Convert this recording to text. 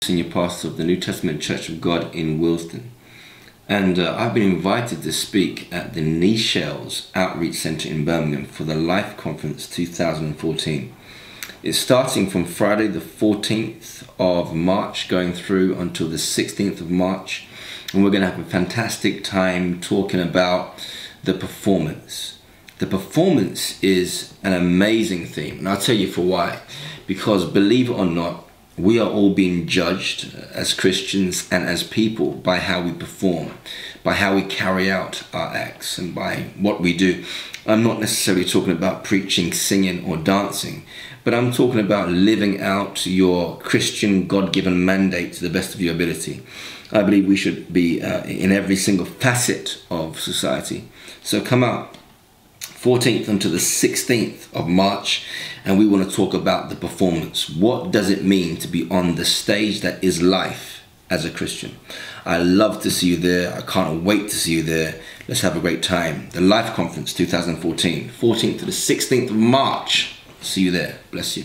Senior pastor of the New Testament Church of God in Willesden, and I've been invited to speak at the Nichels Outreach Centre in Birmingham for the Life Conference 2014. It's starting from Friday the 14th of March going through until the 16th of March, and we're going to have a fantastic time talking about the performance. The performance is an amazing theme, and I'll tell you for why. Because believe it or not, we are all being judged as Christians and as people by how we perform, by how we carry out our acts, and by what we do. I'm not necessarily talking about preaching, singing, or dancing, but I'm talking about living out your Christian God-given mandate to the best of your ability. I believe we should be in every single facet of society. So come out 14th until the 16th of March, and we want to talk about the performance. What does it mean to be on the stage that is life as a Christian? I love to see you there. I can't wait to see you there. Let's have a great time. The Life Conference 2014, 14th to the 16th of March. See you there. Bless you.